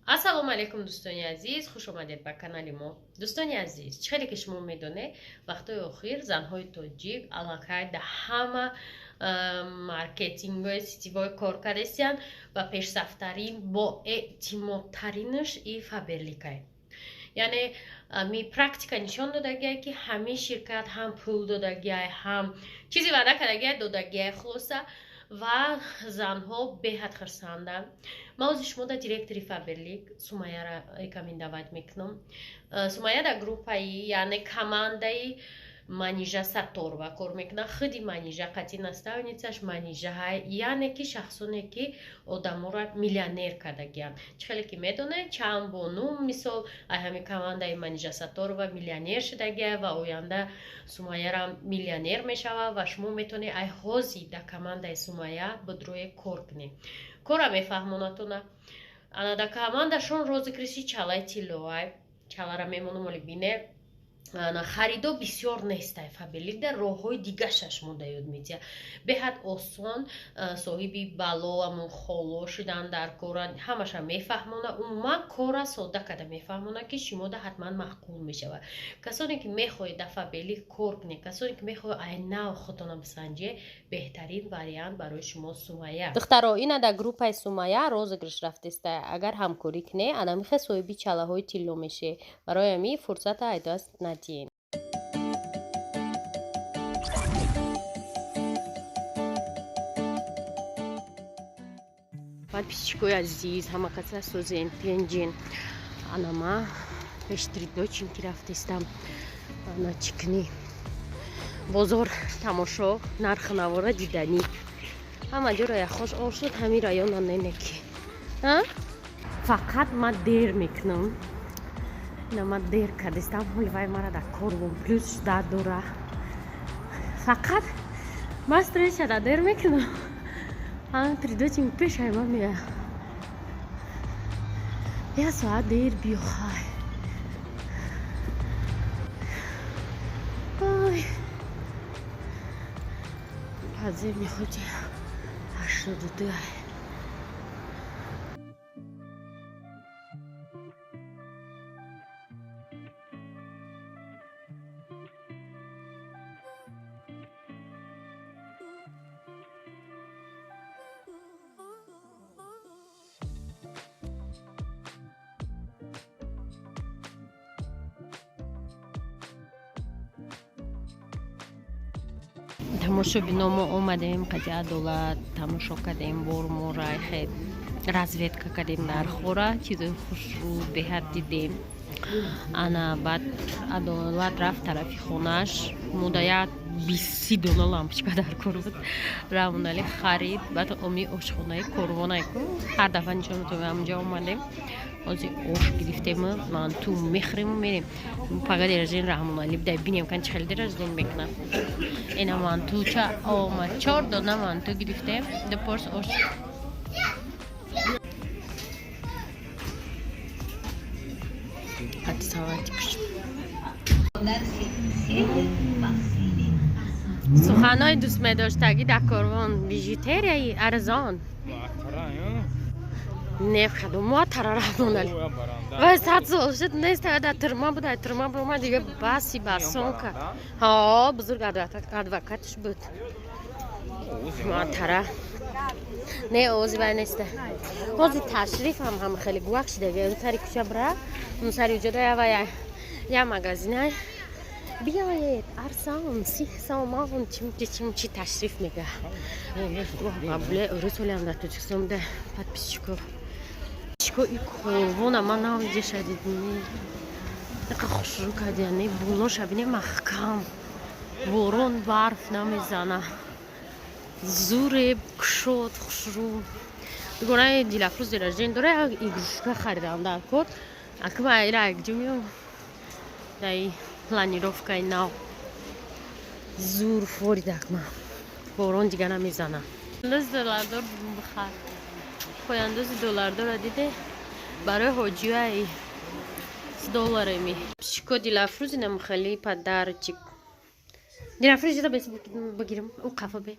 ассалому алейкум дӯстони азиз, хуш омадед ба канали мо. Дӯстони азиз, чӣ хеле ки шумо медонед, вақтҳои охир занҳои тоҷик аллакай дар ҳама маркетингои ситивой кор кардастанд ва пешсафтарин бо эътимодтаринаш и фаберликай. яъне ми практика нишон додагиай ки ҳамин ширкат ҳам пул додагиай, ҳам чизи ваъда кардагиай додагиай хулоса ва занҳо беҳад хирсанданд. ман ози шумо дар директори фаберлик Сумайяро рекомендовать мекунам. Сумайя дар группаи яъне командаи манижа Сатторова кор мекунад. худи манижа қати наставницаш манижаҳай, яъне ки шахсоне ки одаморо миллионер кардагиянд. чӣ хеле ки медонед, чанд бону мисол ай ҳами командаи манижа Сатторова миллионер шудагия ва оянда Сумайяро миллионер мешавад ва шумо метавонед ай ҳозир дар командаи Сумайя бодрӯе кор кунед. кора мефаҳмонатона ана дар командашон розыгриши чалаи тиллоай чалара мемонам оли бине харидо бисёр нестай фаберлик дар роҳҳои дигашаш шумо дар ёд метия беҳад осон соҳиби бало амон холо шудан дар кора ҳамаша мефаҳмона умуман кора сода карда мефаҳмона ки шумода ҳатман маъқул мешавад. касоне ки мехоҳед дар фаберлик кор кунед, касоне ки мехоҳед айнав худтона бисанҷед, беҳтарин вариант барои шумо Сумайя. духтаро ина дар группаи Сумайя розыгриш рафтестай, агар ҳамкорӣ кунед анамихе соҳиби чалаҳои тилло мешед. барои ҳамин фурсата ай даст надиҳед. подписчикои азиз, ҳама каса созен пенҷин анама пештридочинки рафтестам ана чикни бозор тамошо нархи навора диданӣ ҳама ҷора яхош ор шуд ҳамин района ненеки фақат ман дер мекунам нама дер кардистам ҳоли вай мара дар корвон плюс дар дора фақат ман стресшада дер мекунам ҳамин тридочин пешай ман мея я соат дер биёхай ой ҳазир мехоҷи 82 тамошобино мо омадем қади адолат тамошо кардем бормо райхе разведка кардем нархора чизои хушрӯ беҳад дидем ана баъд адолат рафт тарафи хонааш мудая 20 дона лампочка дар кор буд равнали харид баъд оми ошхонаи корвонай ҳар дафъа нишон метавонем ҳамҷа омадем ҳозир ош гирифтему манту мехӯрему мерем фақат деражин раҳмоналӣ бидай бинем кан чӣ хеле деражин мекунам ина манту ча омад 4 дона манту гирифтем дупорс ош суханои дӯстмедоштагӣ дар корвон бижутерияи арзон нефхаду муаттара раҳмонали вай 100 сол шуд нест дар тирма буд ай тирма бромад дига баси басонка ҳо бузург адвокатш буд муаттара не ози вай неста ҳозир ташрифам ҳама хеле гувақ шидаги сари куша бра он сари уҷода вай я магазинай биёед арзон 30 сомон чимчи ташриф мега бабле русолям дар тоҷикистон буда подписчиков и корвона ман навиҷа шадидни яка хушрӯ кардияни було шабине маҳкам борон барф намезана зуре кушод хушрӯ дугонаи дилафрӯз деражен дора як игрушка харидам дар кор акба ира якҷумё дай планировкаи нав зур форидакма борон дига намезана $доллардор бихар пояндози $доллардора диде барои ҳоҷиаи $1 пшико дилафрӯзи намхали падарчик дилафрӯзи да бес бигирам у қафа бе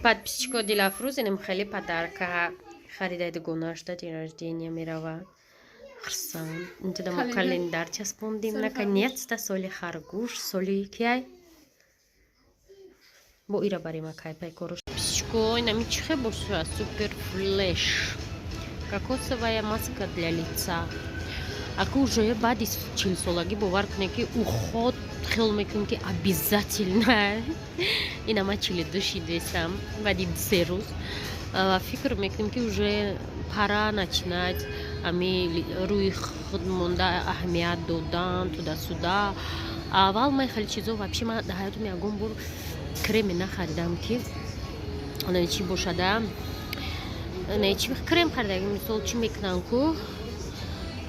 подписчико дилафрӯзи намхали падарка Харидаи гонашта день рождения мирова. Хрсан. Интуда мы календарь часпондим. Наконец-то соли харгуш, соли кяй. Бо ира барим акай пайкорош. Псишко, ина мичихе боша, супер флеш. Кокосовая маска для лица. Ако уже бади чилсолаги бовар кунем ки уход хел мекунем ки обязательно. Ина ма чили душидесам бади 3 рӯз. Фикр мекунем ки уже пора начинать ами руи худ монда аҳамият додан туда-сюда. Аввал ман хеле чизо вообще ман дар ҳаётам ягон бор креме нахаридам ки она чӣ бошада. Не чӣ крем харидагим, мисол чӣ мекунам ку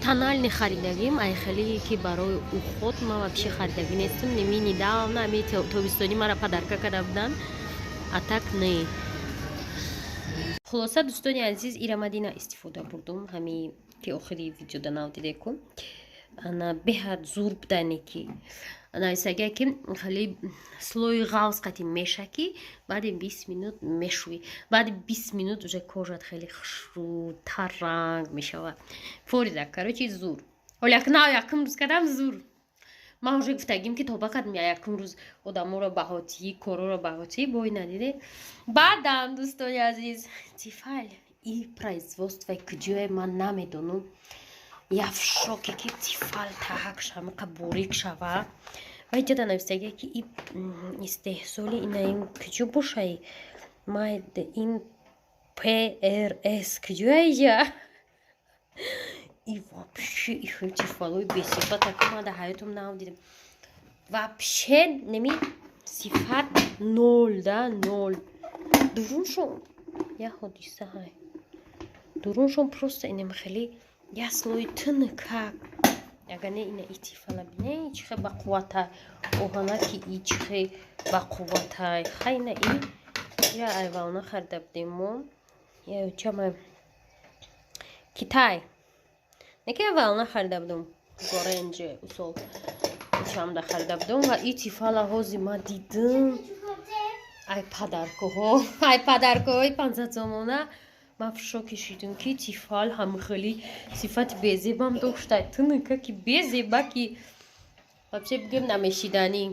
тональный харидагим, ай хеле ки барои уход ман вообще харидагӣ нестам. Неми недавно ами тобистони мара подарка карда буданд, а так не. Хулоса дӯстони азиз, ира мадина истифода бурдум ҳами ки охири видеода навдиdeku. Ана беҳад зур будане ки ана исага ки хали слои ғавз қати мешаки баъди 20 минут мешӯи. Баъди 20 минут уже кожат хеле хушрӯд, таранг мешавад. Форида, короче зур. Ҳол якум рӯз кардам зур. Ман уже гуфтагим ки тоба кардам якум рӯз одаморо ба ҳотии, короро ба ҳотии бой надиде. Баъдам дӯстони азиз, тифал и производство куҷое ман намедонам. Я в шоке ки тифал так шамиқа борик шава. Ва иҷода нависаге ки истеҳсоли инаин куҷо бошай. Мад ин ПРС куҷоя? И вообще их тифалои бесифата ки ман дар ҳаётам навдидам. Вообще неми сифат 0 да 0. Дуруншон я ҳодиса ҳай. Дуруншон просто инем хеле я слой тынка. Ягане ина итифала бине чихе ба қувватай. Оҳана ки ичихе ба қувватай. Хайна и я айвална харда будем мо. Я чама Китай. Неки айвална харда будем. Горенҷе усол. Чамда харда будем ва итифала ҳози ма дидам. Ай падаркоҳо. Ай падаркоҳои 500 сомона. Ман в шоке шудам ки тифал ҳам хеле сифати безебам дошта. Тынка ки безеба ки вообще бигем намешиданӣ.